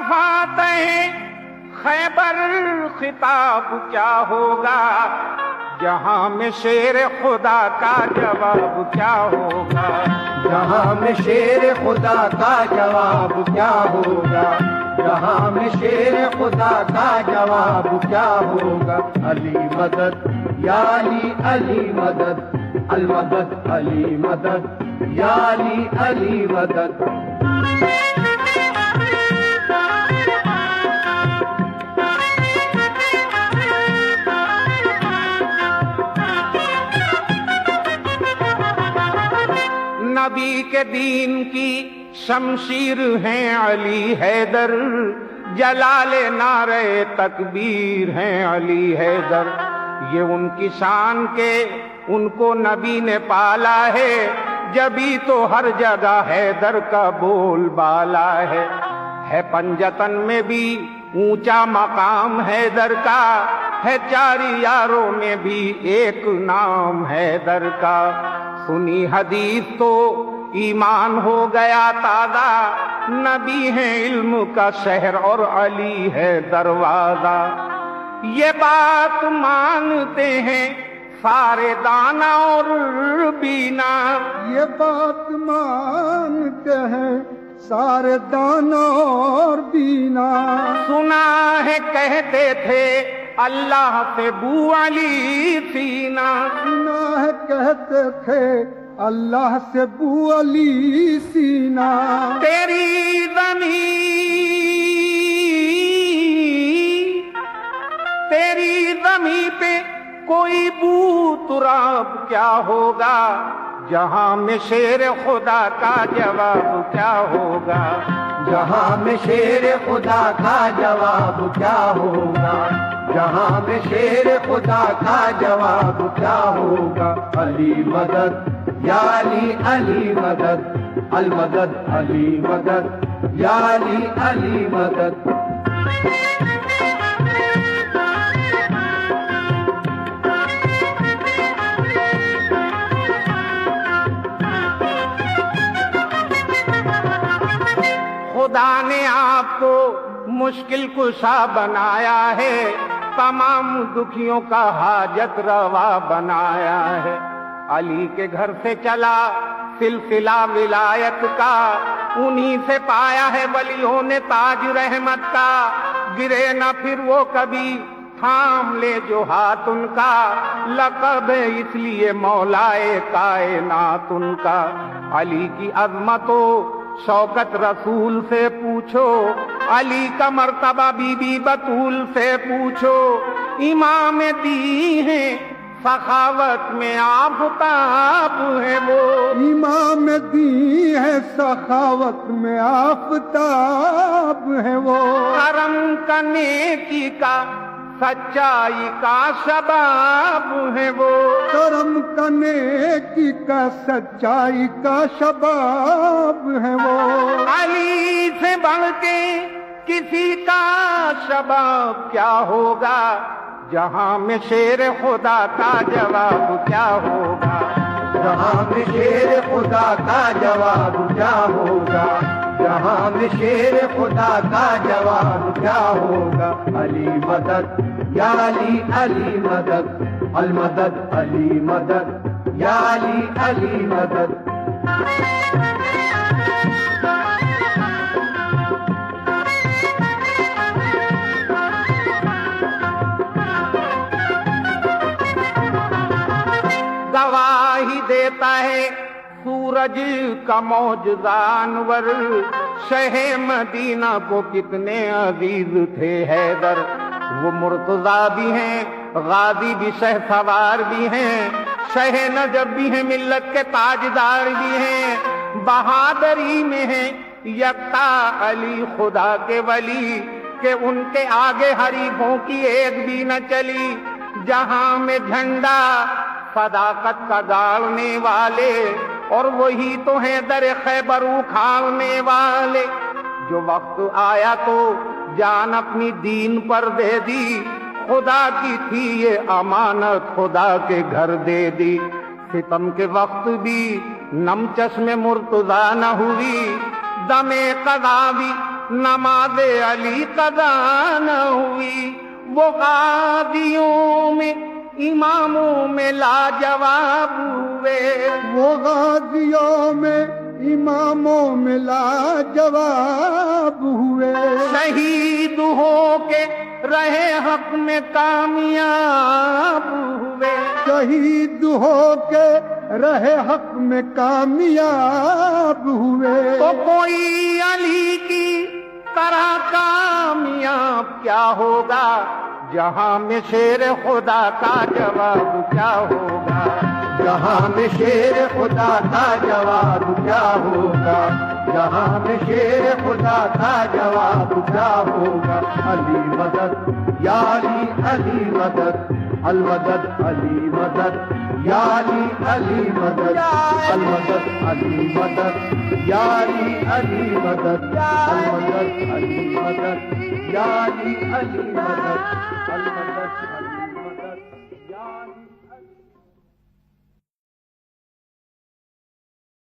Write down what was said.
फातह खैबर खिताब क्या होगा, जहां में शेर खुदा का जवाब क्या होगा, जहां में शेर खुदा का जवाब क्या होगा, जहां में शेर खुदा का जवाब क्या होगा। अली मदद या अली, अली मदद, अल मदद अली मदद या अली, अली मदद। नबी के दीन की शमशीर हैं अली हैदर, जलाले नारे तकबीर हैं अली हैदर। ये उनकी शान के उनको नबी ने पाला है, जबी तो हर जगह हैदर का बोलबाला है पंजतन में भी ऊंचा मकाम हैदर का, है चारी यारों में भी एक नाम हैदर का। सुनी हदीस तो ईमान हो गया ताज़ा, नबी है इल्म का शहर और अली है दरवाजा। ये बात मानते हैं सारे दाना और बीना, ये बात मानते हैं सारे दाना और बीना। सुना है कहते थे अल्लाह से बू अली सीना, सुना है कहते थे अल्लाह से बू अली सीना। तेरी ज़मीं पे कोई बू तुराब क्या होगा, जहां में शेर खुदा का जवाब क्या होगा, जहां में शेर खुदा का जवाब क्या होगा, जहां में शेर खुदा का जवाब क्या होगा। अली मदद या अली, अली मदद, अल मदद अली मदद या अली, अली मदद। खुदा ने आपको मुश्किल कुशा बनाया है, तमाम दुखियों का हाजत रवा बनाया है। अली के घर से चला सिलसिला विलायत का, उन्हीं से पाया है वलियों ने ताज रहमत का। गिरे न फिर वो कभी, थाम ले जो हाथ उनका, लक़ब है इसलिए मौलाए कायनात उनका। अली की अज़मतो शौकत रसूल से पूछो, अली का मर्तबा बीबी बतूल से पूछो। इमाम दी है सखावत में आफताब है वो, इमाम दी है सखावत में आफताब है वो। करम का नेकी का सच्चाई का शबाब है वो, करम का नेकी का सच्चाई का शबाब है वो। अली से बढ़ के किसी का शबाब क्या होगा, जहां में शेर खुदा का जवाब क्या होगा, जहां में शेर खुदा का जवाब क्या होगा, जहां में शेर खुदा का जवाब क्या होगा। अली मदद या अली, अली मदद, अल मदद अली मदद या अली, अली मदद। गवाही देता है सूरज का मौजूदा अनवर, शहे मदीना को कितने अजीज थे हैदर। वो मुर्तजा भी हैं, गाजी भी, शहसवार भी हैं, शहे नजब भी हैं, मिल्लत के ताजदार भी हैं। बहादुरी में है यक्ता अली खुदा के वली, के उनके आगे हरीफों की एक भी न चली। जहां में झंडा सदाकत का गाड़ने वाले, और वही तो हैं दर खैबर उखाड़ने वाले। जो वक्त आया तो जान अपनी दीन पर दे दी, खुदा की थी ये अमानत खुदा के घर दे दी। सितम के वक्त भी नम चश्मे मुर्तजा न हुई, दमे कदा भी नमाज़े अली कदा न हुई। वो गाजियों में इमामों में लाजवाब हुए। वो गाजियों में इमामों में लाजवाब हुए। शहीद हो के रहे हक में कामयाब हुए। शहीद हो के रहे हक में कामयाब हुए। तो कोई अली की तरह कामयाब क्या होगा, जहां में शेर खुदा का जवाब क्या होगा। जहां में शेर खुदा का जवाब क्या होगा। जहां में शेर खुदा का जवाब क्या होगा। अली मदद या अली, अली मदद, अल मदद अली मदद, या अली मदद, अल मदद अली मदद, या अली मदद, अल मदद अली मदद, या अली मदद, अल मदद।